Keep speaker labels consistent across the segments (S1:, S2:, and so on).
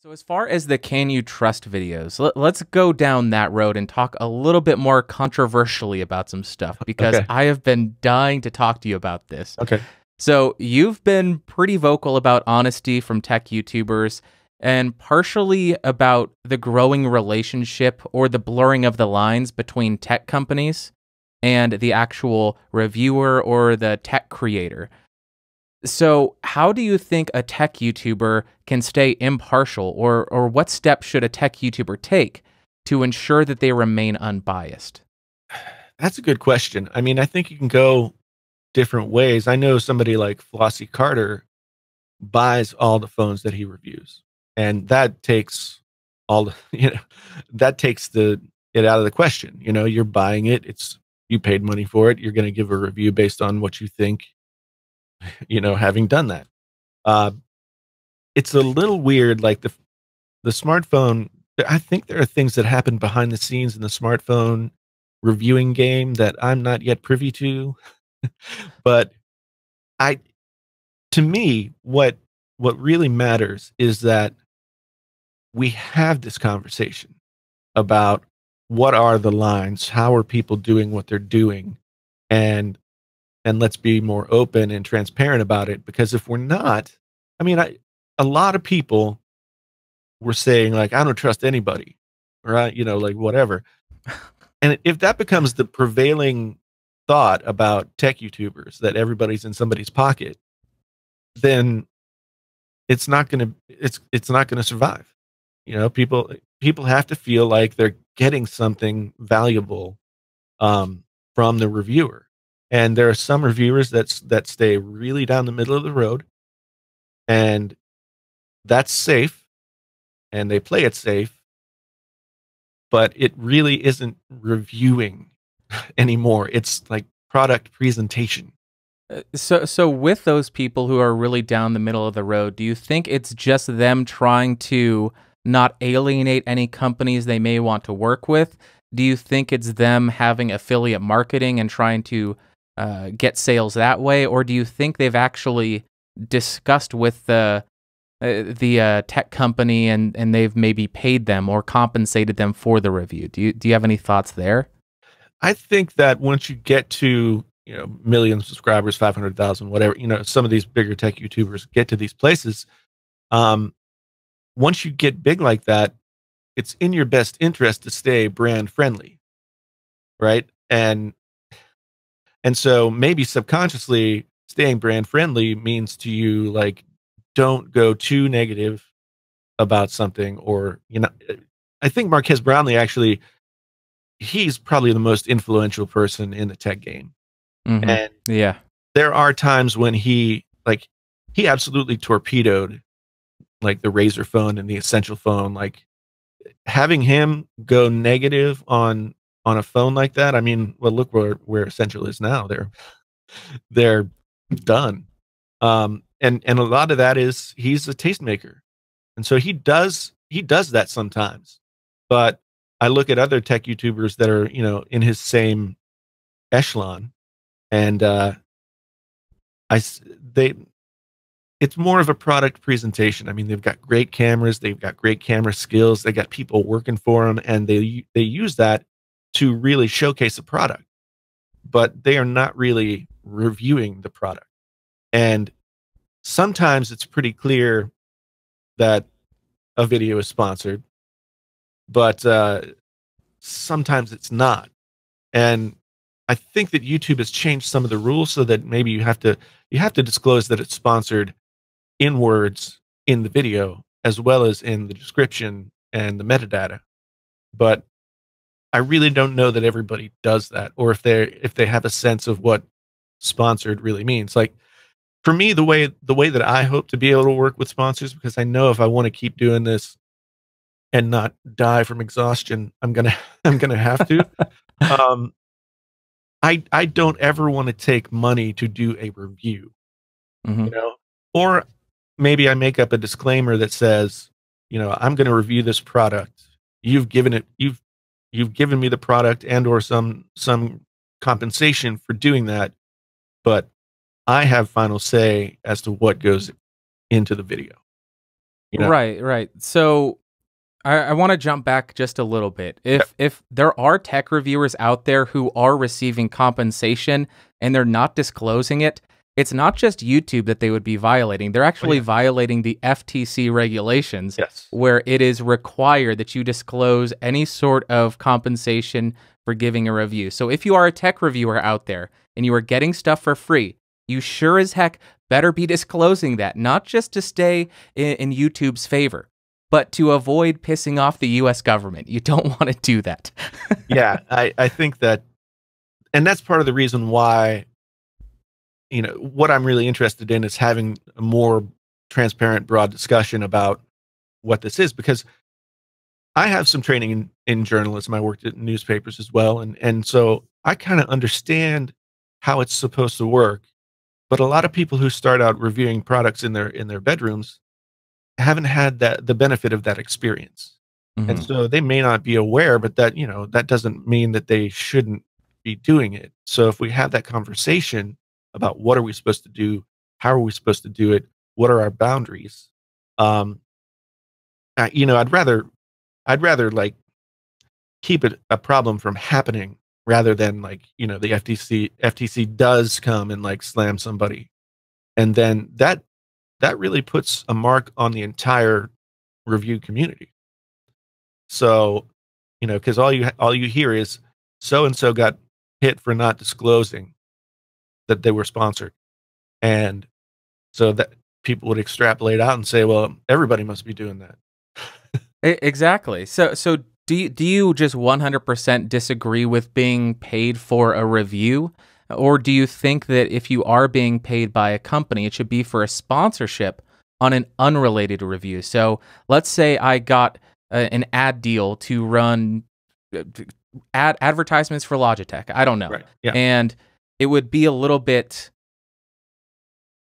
S1: So, as far as the can you trust videos, let's go down that road and talk a little bit more controversially about some stuff because
S2: Okay.
S1: I have been dying to talk to you about this.
S2: Okay.
S1: So, you've been pretty vocal about honesty from tech YouTubers and partially about the growing relationship or the blurring of the lines between tech companies and the actual reviewer or the tech creator. So, how do you think a tech YouTuber can stay impartial, or what steps should a tech YouTuber take to ensure that they remain unbiased?
S2: That's a good question. I mean, I think you can go different ways. I know somebody like Flossie Carter buys all the phones that he reviews, and that takes all the, that takes it out of the question. You're buying it. You paid money for it. You're going to give a review based on what you think, having done that. Uh, it's a little weird, like the smartphone. I think there are things that happen behind the scenes in the smartphone reviewing game that I'm not yet privy to. But I to me, what really matters is that we have this conversation about what are the lines, how are people doing what they're doing, and let's be more open and transparent about it. Because if we're not, I mean, a lot of people were saying like, I don't trust anybody, right? Like whatever. And if that becomes the prevailing thought about tech YouTubers, that everybody's in somebody's pocket, then it's not gonna survive. People have to feel like they're getting something valuable from the reviewer. And there are some reviewers that stay really down the middle of the road, and that's safe, and they play it safe, but it really isn't reviewing anymore. It's like product presentation.
S1: So with those people who are really down the middle of the road, do you think it's just them trying to not alienate any companies they may want to work with? Do you think it's them having affiliate marketing and trying to get sales that way, or do you think they've actually discussed with the tech company and they've maybe paid them or compensated them for the review? Do you have any thoughts there?
S2: I think that once you get to, million subscribers, 500,000, whatever, some of these bigger tech YouTubers get to these places. Um, Once you get big like that, it's in your best interest to stay brand friendly, right? And so maybe subconsciously staying brand friendly means to you like don't go too negative about something, or I think Marquez Brownlee actually, he's probably the most influential person in the tech game.
S1: Hmm.
S2: And
S1: Yeah.
S2: there are times when he absolutely torpedoed like the Razor phone and the Essential phone. Like having him go negative on a phone like that. I mean, well, look where Essential is now. They're done. And a lot of that is he's a tastemaker, and so he does that sometimes. But I look at other tech YouTubers that are in his same echelon, and I s- they it's more of a product presentation. I mean, they've got great cameras, they've got great camera skills, they got people working for them, and they use that to really showcase a product. But they are not really reviewing the product. And sometimes it's pretty clear that a video is sponsored, but sometimes it's not. And I think that YouTube has changed some of the rules so that maybe you have to disclose that it's sponsored in words in the video as well as in the description and the metadata. But I really don't know that everybody does that, or if they have a sense of what sponsored really means. Like for me, the way that I hope to be able to work with sponsors, because I know if I want to keep doing this and not die from exhaustion, I'm gonna I'm gonna have to. Um, I don't ever want to take money to do a review,
S1: Hmm.
S2: you know, or maybe I make up a disclaimer that says, I'm going to review this product. You've given me the product and or some compensation for doing that, but I have final say as to what goes into the video. you know?
S1: Right, right. So I want to jump back just a little bit.
S2: Yep.
S1: If there are tech reviewers out there who are receiving compensation and they're not disclosing it, it's not just YouTube that they would be violating. They're
S2: Oh,
S1: actually
S2: yeah.
S1: violating the FTC regulations
S2: Yes.
S1: where it is required that you disclose any sort of compensation for giving a review. So if you are a tech reviewer out there and you are getting stuff for free, you sure as heck better be disclosing that, not just to stay in YouTube's favor, but to avoid pissing off the US government. You don't want to do that.
S2: Yeah, I think that, and that's part of the reason why, what I'm really interested in is having a more transparent, broad discussion about what this is, because I have some training in journalism. I worked at newspapers as well, and so I kind of understand how it's supposed to work. But a lot of people who start out reviewing products in their bedrooms haven't had the benefit of that experience. And
S1: Mhm.
S2: so they may not be aware, but that doesn't mean that they shouldn't be doing it. So if we have that conversation about what are we supposed to do, how are we supposed to do it, what are our boundaries, um, I'd rather like keep it a problem from happening rather than like the FTC does come and like slam somebody, and then that really puts a mark on the entire review community. So, because all you hear is so and so got hit for not disclosing that they were sponsored, and so that people would extrapolate out and say, well, everybody must be doing that.
S1: Exactly. So do you just 100% disagree with being paid for a review? Or do you think that if you are being paid by a company, it should be for a sponsorship on an unrelated review? So let's say I got an ad deal to run uh, advertisements for Logitech. I don't know.
S2: Right. Yeah.
S1: And it would be a little bit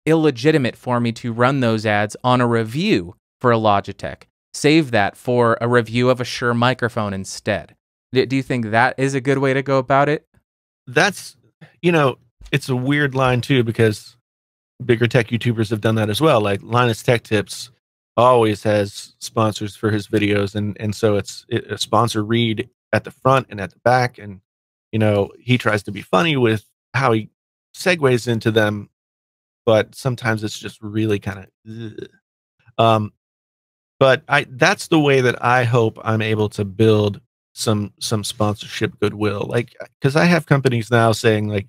S1: illegitimate for me to run those ads on a review for a Logitech. Save that for a review of a Shure microphone instead. Do you think that is a good way to go about it?
S2: That's, it's a weird line too, because bigger tech YouTubers have done that as well. Like Linus Tech Tips always has sponsors for his videos, and so a sponsor read at the front and at the back, and he tries to be funny with how he segues into them, but sometimes it's just really kind of. But I that's the way that I hope I'm able to build some sponsorship goodwill. Like, because I have companies now saying like,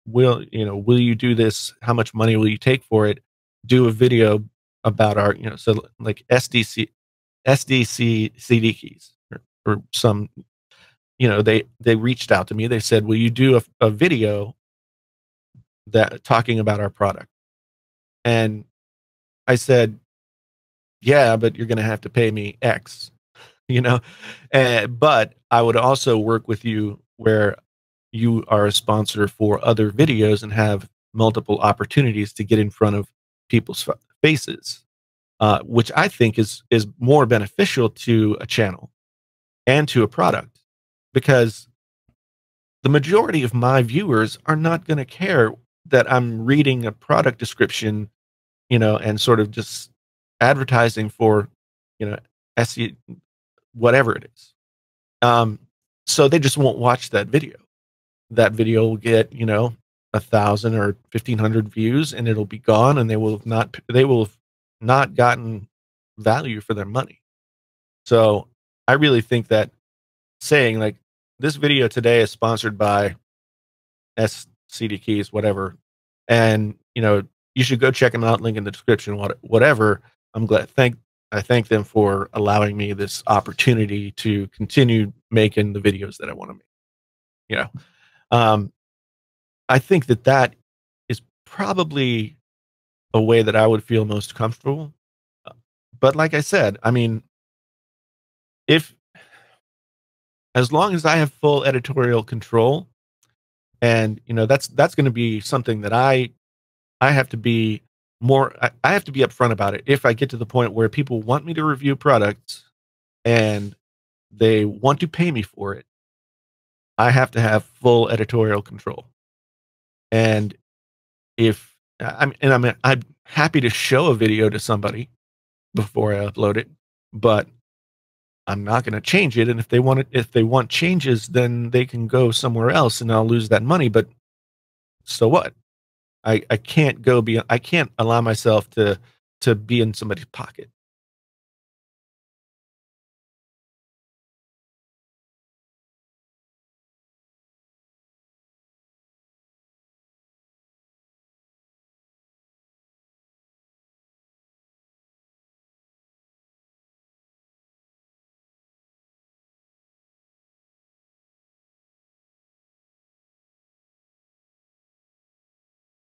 S2: will you do this? How much money will you take for it? Do a video about our, so like SDC CD keys, or some, they reached out to me. They said, will you do a video that talking about our product? And I said, yeah, but you're going to have to pay me X, you know, but I would also work with you where you are a sponsor for other videos and have multiple opportunities to get in front of people's faces, which I think is more beneficial to a channel and to a product, because the majority of my viewers are not going to care that I'm reading a product description, and sort of just advertising for, you know, SE, whatever it is. Um, so they just won't watch that video. That video will get, 1,000 or 1,500 views, and it'll be gone, and they will have not gotten value for their money. So I really think that saying like this video today is sponsored by SCD keys, whatever, and you should go check them out. Link in the description. Whatever. I'm glad. I thank them for allowing me this opportunity to continue making the videos that I want to make. You know, um, I think that is probably a way that I would feel most comfortable. Uh, But like I said, I mean, if as long as I have full editorial control, and that's going to be something that I have to be I have to be upfront about it. If I get to the point where people want me to review products and they want to pay me for it, I have to have full editorial control. And if I'm happy to show a video to somebody before I upload it, but I'm not going to change it. And if they want changes, then they can go somewhere else, and I'll lose that money. But so what? I can't go be. I can't allow myself to be in somebody's pocket.